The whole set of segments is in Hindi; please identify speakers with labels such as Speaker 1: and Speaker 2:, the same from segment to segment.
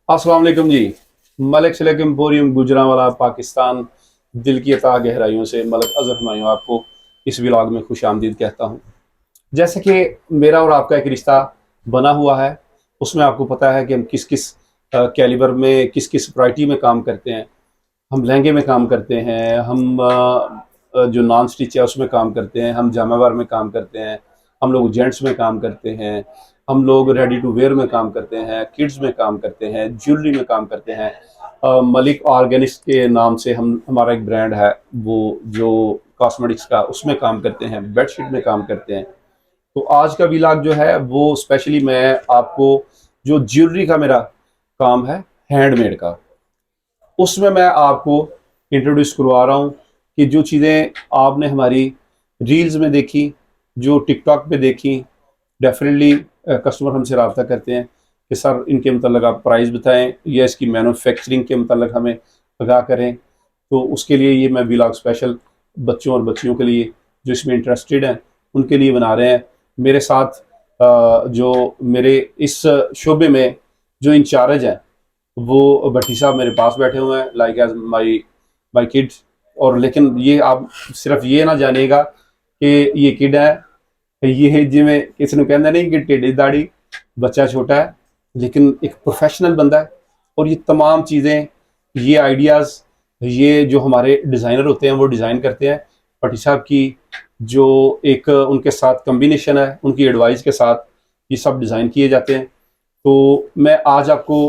Speaker 1: अस्सलाम वालेकुम जी। मलिक सिलेक एम्पोरियम गुजरांवाला पाकिस्तान। दिल की अता गहराइयों से मलिक अज़हर हुमायूं आपको इस व्लॉग में खुश आमदीद कहता हूँ। जैसे कि मेरा और आपका एक रिश्ता बना हुआ है, उसमें आपको पता है कि हम किस किस कैलिबर में, किस किस वैरायटी में काम करते हैं। हम लहंगे में काम करते हैं, हम जो नॉन स्टिच है उसमें काम करते हैं, हम जामावार में काम करते हैं, हम लोग जेंट्स में काम करते हैं, हम लोग रेडी टू वेयर में काम करते हैं, किड्स में काम करते हैं, ज्वेलरी में काम करते हैं। मलिक ऑर्गेनिक्स के नाम से हम हमारा एक ब्रांड है, वो जो कॉस्मेटिक्स का, उसमें काम करते हैं, बेडशीट में काम करते हैं। तो आज का व्लॉग जो है वो स्पेशली मैं आपको, जो ज्वेलरी का मेरा काम है हैंडमेड का, उसमें मैं आपको इंट्रोड्यूस करवा रहा हूँ कि जो चीज़ें आपने हमारी रील्स में देखी, जो टिकटॉक पे देखी, डेफिनेटली कस्टमर हमसे रब्ता करते हैं कि सर इनके मतलब आप प्राइस बताएं या इसकी मैन्युफैक्चरिंग के मतलब हमें आगाह करें। तो उसके लिए ये मैं व्लॉग स्पेशल बच्चों और बच्चियों के लिए जो इसमें इंटरेस्टेड हैं उनके लिए बना रहे हैं। मेरे साथ जो मेरे इस शोबे में जो इंचार्ज हैं वो भट्टी साहब मेरे पास बैठे हुए हैं, like as my my kids. और लेकिन ये आप सिर्फ ये ना जानिएगा कि ये किड है, ये जिमें किसी ने कहना नहीं कि टेढ़ी दाढ़ी बच्चा छोटा है, लेकिन एक प्रोफेशनल बंदा है। और ये तमाम चीज़ें, ये आइडियाज़, ये जो हमारे डिज़ाइनर होते हैं वो डिज़ाइन करते हैं। भट्टी साहब की जो एक उनके साथ कम्बिनेशन है, उनकी एडवाइस के साथ ये सब डिज़ाइन किए जाते हैं। तो मैं आज आपको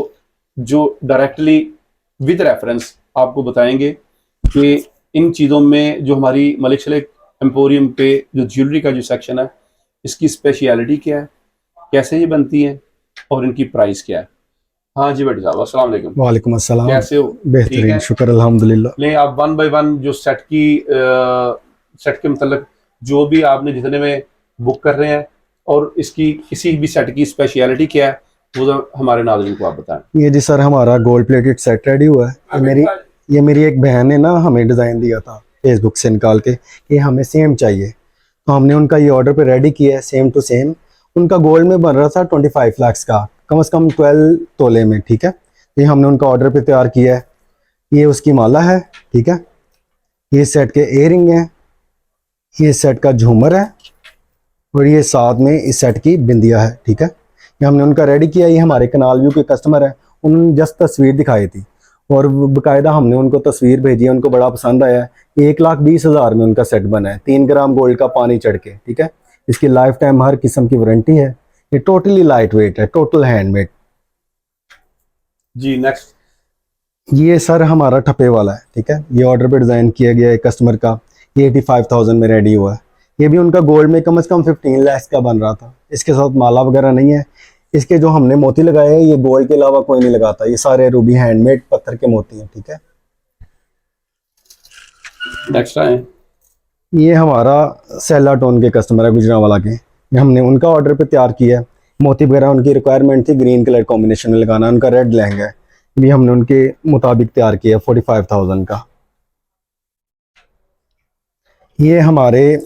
Speaker 1: जो डायरेक्टली विद रेफरेंस आपको बताएंगे कि इन चीज़ों में जो हमारी मलिक सिलेक एम्पोरियम पे जो ज्वेलरी का जो सेक्शन है, इसकी स्पेशलिटी क्या है, कैसे ये बनती है और इनकी प्राइस क्या है। हाँ जी भट्टी साहब, अस्सलाम वालेकुम।
Speaker 2: वालेकुम अस्सलाम।
Speaker 1: कैसे हो? ठीक
Speaker 2: बेहतरीन,
Speaker 1: है।
Speaker 2: शुक्र अल्हम्दुलिल्लाह।
Speaker 1: नहीं, आप वन बाय वन जो सेट के मतलब जो भी आपने जितने में बुक कर रहे हैं और इसकी किसी भी सेट की स्पेशलिटी क्या है वो तो हमारे नाज़रीन को आप बताएं।
Speaker 2: ये जी सर हमारा गोल्ड प्लेटेड सेट रेडी हुआ है। ये मेरी एक बहन ने ना हमें डिज़ाइन दिया था फेसबुक से निकाल के कि हमें सेम चाहिए, तो हमने उनका ये ऑर्डर पे रेडी किया है सेम टू सेम। उनका गोल्ड में बन रहा था 25 लाख का, कम से कम 12 तोले में। ठीक है, ये हमने उनका ऑर्डर पे तैयार किया है। ये उसकी माला है, ठीक है। ये सेट के इयरिंग है, ये सेट का झूमर है और ये साथ में इस सेट की बिंदिया है। ठीक है, ये हमने उनका रेडी किया। ये हमारे कनाल व्यू के कस्टमर है, उन्होंने जस्ट तस्वीर दिखाई थी और बकायदा हमने उनको तस्वीर भेजी है, उनको बड़ा पसंद आया है। 1,20,000 में उनका सेट बना है, 3 ग्राम गोल्ड का पानी चढ़ के। ठीक है, इसकी लाइफ टाइम हर किस्म की वारंटी है। ये टोटली लाइट वेट है, टोटल हैंडमेड।
Speaker 1: जी नेक्स्ट।
Speaker 2: ये सर हमारा ठप्पे वाला है। ठीक है, ये ऑर्डर पे डिज़ाइन किया गया है कस्टमर का। ये 85,000 में रेडी हुआ है। ये भी उनका गोल्ड में कम से कम 15 लाख का बन रहा था। इसके साथ माला वगैरह नहीं है। इसके जो हमने मोती लगाए हैं ये गोल्ड के अलावा कोई नहीं लगाता, ये सारे रूबी हैंडमेड पत्थर के मोती हैं। ठीक है,
Speaker 1: नेक्स्ट आए।
Speaker 2: ये हमारा सेला टोन के कस्टमर है गुजरांवाला के। ये हमने उनका ऑर्डर पे तैयार किया है। मोती वगैरह उनकी रिक्वायरमेंट थी ग्रीन कलर कॉम्बिनेशन में लगाना, उनका रेड लहंगा है, भी हमने उनके मुताबिक तैयार किया 45,000 का। ये हमारे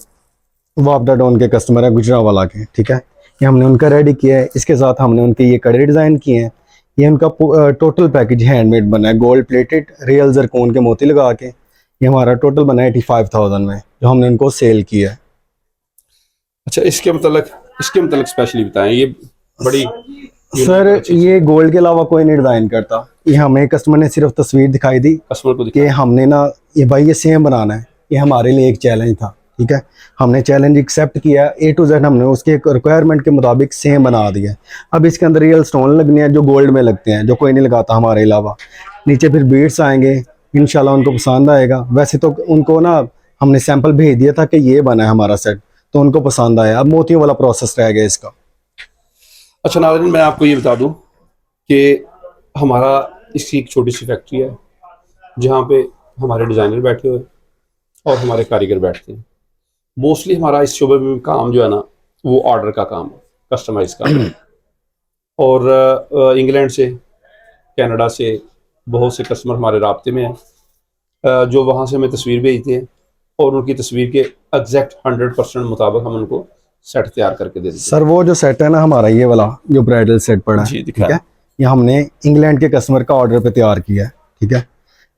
Speaker 2: वापडा टोन के कस्टमर है गुजरांवाला के। ठीक है, ये हमने उनका रेडी किया है। इसके साथ हमने उनके ये कड़े डिज़ाइन किए हैं। ये उनका टोटल पैकेज हैंडमेड बना है, गोल्ड प्लेटेड रियल जरकोन के मोती लगा के। ये हमारा टोटल बना है 85,000 में, जो हमने उनको सेल किया है।
Speaker 1: अच्छा, इसके मतलब स्पेशली बताएं। ये बड़ी
Speaker 2: सर ये गोल्ड के अलावा कोई नहीं डिज़ाइन करता। ये हमें कस्टमर ने सिर्फ तस्वीर दिखाई दी
Speaker 1: कस्टमर को
Speaker 2: कि हमने ना ये भाई ये सेम बनाना है। ये हमारे लिए एक चैलेंज था। ठीक है, हमने चैलेंज एक्सेप्ट किया, A to Z हमने उसके रिक्वायरमेंट के मुताबिक सेम बना दिया। अब इसके अंदर रियल स्टोन लगने हैं जो गोल्ड में लगते हैं, जो कोई नहीं लगाता हमारे अलावा। नीचे फिर बीड्स आएंगे, इंशाल्लाह उनको पसंद आएगा। वैसे तो उनको ना हमने सैंपल भेज दिया था कि ये बना है हमारा सेट, तो उनको पसंद आया। अब मोतियों वाला प्रोसेस रह गया इसका।
Speaker 1: अच्छा नाज़रीन, मैं आपको ये बता दूं कि हमारा इसकी एक छोटी सी फैक्ट्री है जहाँ पे हमारे डिज़ाइनर बैठे हुए और हमारे कारीगर बैठते हैं। मोस्टली हमारा इस शोबे में काम जो है ना वो ऑर्डर का काम है, कस्टमाइज का। और इंग्लैंड से, कनाडा से बहुत से कस्टमर हमारे राब्ते में हैं, जो वहाँ से हमें तस्वीर भेजते हैं और उनकी तस्वीर के एग्जैक्ट 100% मुताबिक हम उनको सेट तैयार करके दे देते हैं।
Speaker 2: सर वो जो सेट है ना हमारा, ये वाला जो ब्राइडल सेट पड़ा है,
Speaker 1: जी
Speaker 2: ठीक है, ये हमने इंग्लैंड के कस्टमर का ऑर्डर पे तैयार किया है, ठीक है।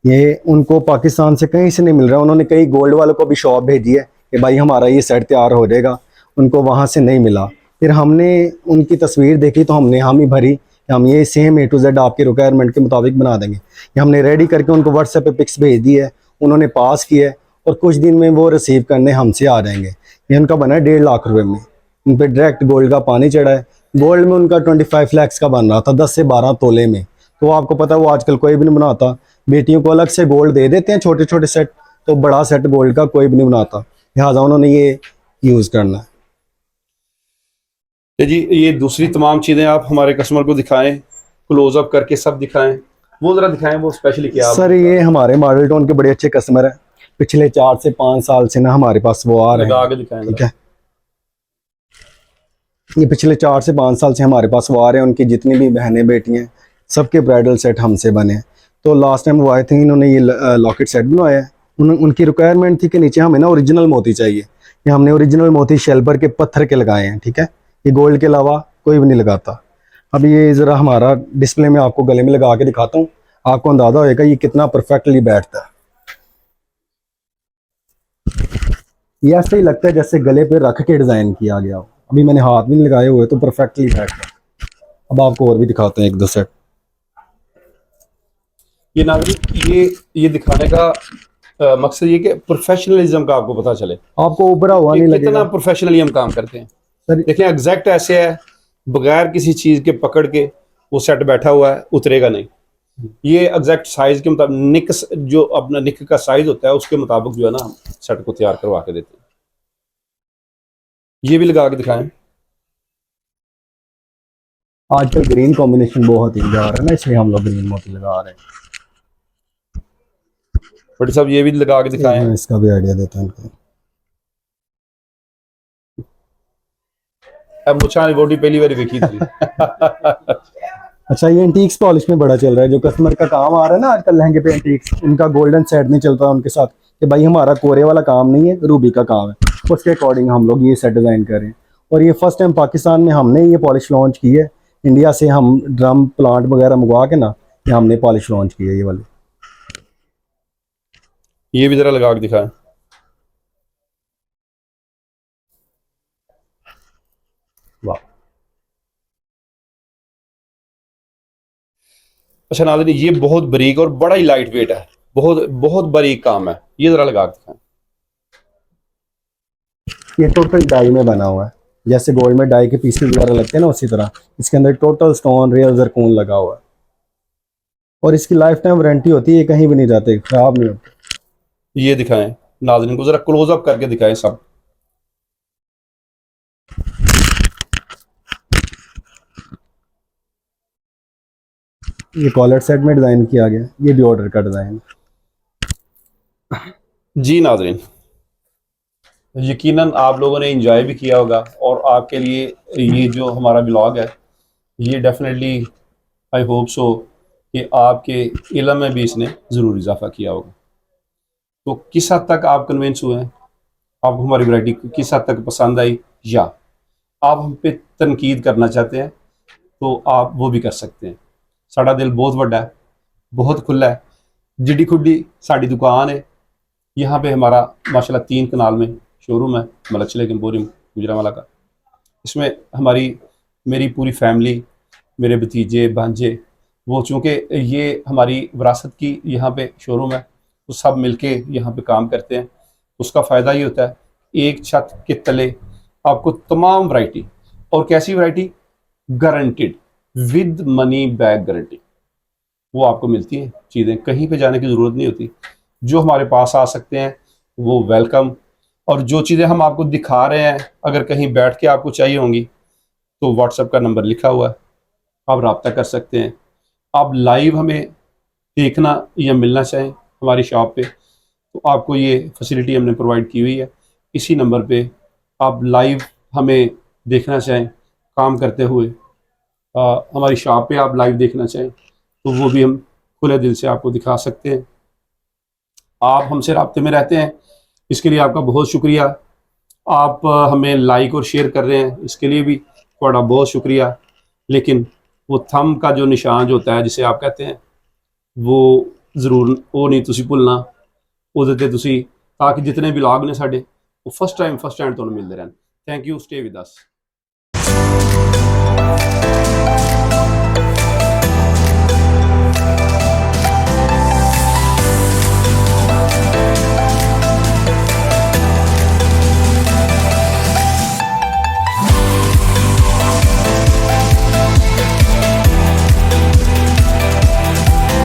Speaker 2: ये उनको पाकिस्तान से कहीं से नहीं मिल रहा, उन्होंने कई गोल्ड वालों को भी शॉप भेजी है कि भाई हमारा ये सेट तैयार हो जाएगा, उनको वहाँ से नहीं मिला। फिर हमने उनकी तस्वीर देखी तो हम ही भरी कि हम ये सेम A to Z आपके रिक्वायरमेंट के मुताबिक बना देंगे। ये हमने रेडी करके उनको व्हाट्सएप पे पिक्स भेज दी है, उन्होंने पास किया है और कुछ दिन में वो रिसीव करने हमसे आ जाएंगे। ये उनका बना है 1.5 लाख रुपए में, उन पर डायरेक्ट गोल्ड का पानी चढ़ा है। गोल्ड में उनका 25 लाख का बन रहा था 10 से 12 तोले में। तो आपको पता है वो आजकल कोई भी नहीं बनाता, बेटियों को अलग से गोल्ड दे देते हैं छोटे छोटे सेट, तो बड़ा सेट गोल्ड का कोई भी नहीं बनाता, लिहाजा उन्होंने ये यूज़ करना है।
Speaker 1: तो जी ये दूसरी तमाम चीज़ें आप हमारे कस्टमर को दिखाएं, क्लोजअप करके सब दिखाएं, वो ज़रा दिखाएं, वो स्पेशली क्या आप
Speaker 2: सर ये हमारे मॉडल टाउन के बड़े अच्छे कस्टमर हैं, पिछले 4 से 5 साल से ना हमारे पास वो आ रहे
Speaker 1: लगा
Speaker 2: हैं,
Speaker 1: के दिखाएं
Speaker 2: ठीक
Speaker 1: ज़रा।
Speaker 2: है। ये पिछले 4 से 5 साल से हमारे पास वो आ रहे हैं, उनकी जितनी भी बहनें बेटियां हैं सबके ब्राइडल सेट हमसे बने हैं। तो लास्ट टाइम वो आए थे, इन्होंने ये लॉकेट सेट बनवाया है। उनकी रिक्वायरमेंट थी कि नीचे हमें ना ओरिजिनल मोती चाहिए, ये हमने ओरिजिनल मोती शेल्पर के पत्थर के लगाए हैं, ठीक है। ये गोल्ड के अलावा कोई भी नहीं लगाता। अब ये ज़रा हमारा डिस्प्ले में आपको गले में लगा के दिखाता हूँ, आपको अंदाज़ा होएगा ये कितना परफेक्टली बैठता है। ये ऐसे ही लगता है जैसे गले पे रख के डिज़ाइन किया गया हो। अभी मैंने हाथ भी नहीं लगाए हुए तो परफेक्टली बैठता है। अब आपको और भी दिखाते हैं 1-2 सेट।
Speaker 1: ये नाज़रीन ये दिखाने का मकसद ये कि प्रोफेशनलिज्म का आपको पता चले
Speaker 2: आपको उभरा हुआ नहीं
Speaker 1: कि कितना
Speaker 2: लगेगा
Speaker 1: प्रोफेशनली हम काम करते हैं।
Speaker 2: सर।
Speaker 1: देखिए एग्जैक्ट ऐसे है, बगैर किसी चीज़ के पकड़ के वो सेट बैठा हुआ है, उतरेगा नहीं। ये एग्जैक्ट साइज के मुताबिक निक जो अपना निक का साइज होता है उसके मुताबिक जो है ना हम सेट को तैयार करवा के देते हैं। ये भी लगा के दिखाएं।
Speaker 2: आजकल ग्रीन कॉम्बिनेशन बहुत ही जा रहा है ना, इसलिए हम लोग ग्रीन मोती लगा रहे हैं।
Speaker 1: बड़ी साहब ये भी लगा के दिखाएं।
Speaker 2: मैं इसका भी आइडिया देता हूँ इनको।
Speaker 1: अब मुझे बॉडी पहली बार देखी थी।
Speaker 2: अच्छा ये एंटीक्स पॉलिश में बड़ा चल रहा है, जो कस्टमर का काम आ रहा है ना आजकल लहंगे पे एंटीक्स, उनका गोल्डन सेट नहीं चलता उनके साथ कि भाई हमारा कोरे वाला काम नहीं है, रूबी का काम है, उसके अकॉर्डिंग हम लोग ये सेट डिज़ाइन कर रहे हैं। और ये फर्स्ट टाइम पाकिस्तान में हमने ये पॉलिश लॉन्च की है। इंडिया से हम ड्रम प्लांट वगैरह मंगवा के ना ये हमने पॉलिश लॉन्च की है ये वाली।
Speaker 1: ये भी जरा लगा के दिखाएं। वाह। अच्छा नाज़रीन ये बहुत बारीक और बड़ा ही लाइट वेट है, बहुत बहुत बारीक काम है। ये जरा लगा के दिखाएं।
Speaker 2: ये टोटल डाई में बना हुआ है, जैसे गोल्ड में डाई के पीसेस वगैरह लगते हैं ना, उसी तरह इसके अंदर टोटल स्टोन रियल जरकून लगा हुआ है। और इसकी लाइफ टाइम वारंटी होती है, ये कहीं भी नहीं जाते, खराब नहीं होते।
Speaker 1: ये दिखाएं नाज़रीन को, जरा क्लोजअप करके दिखाएं सब।
Speaker 2: ये कॉलर सेट में डिज़ाइन किया गया, ये भी ऑर्डर का डिज़ाइन।
Speaker 1: जी नाज़रीन यकीनन आप लोगों ने एंजॉय भी किया होगा और आपके लिए ये जो हमारा ब्लॉग है ये डेफिनेटली आई होप सो कि आपके इल्म में भी इसने ज़रूर इजाफा किया होगा। तो किस हद तक आप कन्विंस हुए हैं, आपको हमारी वैरायटी किस हद तक पसंद आई, या आप हम पे तनकीद करना चाहते हैं तो आप वो भी कर सकते हैं। साड़ा दिल बहुत बड़ा है, बहुत खुला है, जिड्डी खुड्डी साड़ी दुकान है। यहाँ पे हमारा माशाल्लाह 3 कनाल में शोरूम है मलक चिलेक एम्पोरियम गुजरांवाला का। इसमें मेरी पूरी फैमिली, मेरे भतीजे भांजे, वो चूँकि ये हमारी विरासत की यहाँ पे शोरूम है तो सब मिलके यहाँ पे काम करते हैं। उसका फ़ायदा ये होता है एक छत के तले आपको तमाम वैरायटी, और कैसी variety, guaranteed with money back guarantee, वो आपको मिलती हैं चीज़ें, कहीं पे जाने की ज़रूरत नहीं होती। जो हमारे पास आ सकते हैं वो वेलकम, और जो चीज़ें हम आपको दिखा रहे हैं अगर कहीं बैठ के आपको चाहिए होंगी तो व्हाट्सएप का नंबर लिखा हुआ है, आप रब्ता कर सकते हैं। आप लाइव हमें देखना या मिलना चाहें हमारी शॉप पे तो आपको ये फैसिलिटी हमने प्रोवाइड की हुई है। इसी नंबर पे आप लाइव हमें देखना चाहें काम करते हुए, हमारी शॉप पे आप लाइव देखना चाहें तो वो भी हम खुले दिल से आपको दिखा सकते हैं। आप हमसे राब्ते में रहते हैं, इसके लिए आपका बहुत शुक्रिया। आप हमें लाइक और शेयर कर रहे हैं, इसके लिए भी थोड़ा बहुत शुक्रिया। लेकिन वो थंब का जो निशान जो होता है जिसे आप कहते हैं वो ज़रूर वो नहीं तुसी भुलना ਉਹਦੇ ਤੇ ਤੁਸੀਂ ਤਾਂ ਕਿ ਜਿतਨੇ ਵਲੌਗ ਨੇ ਸਾਡੇ ਉਹ ਫਸਟ ਟਾਈਮ ਫਸਟ ਹੈਂਡ ਤੁਹਾਨੂੰ ਮਿਲਦੇ ਰਹਿਣ। Thank you, stay with us.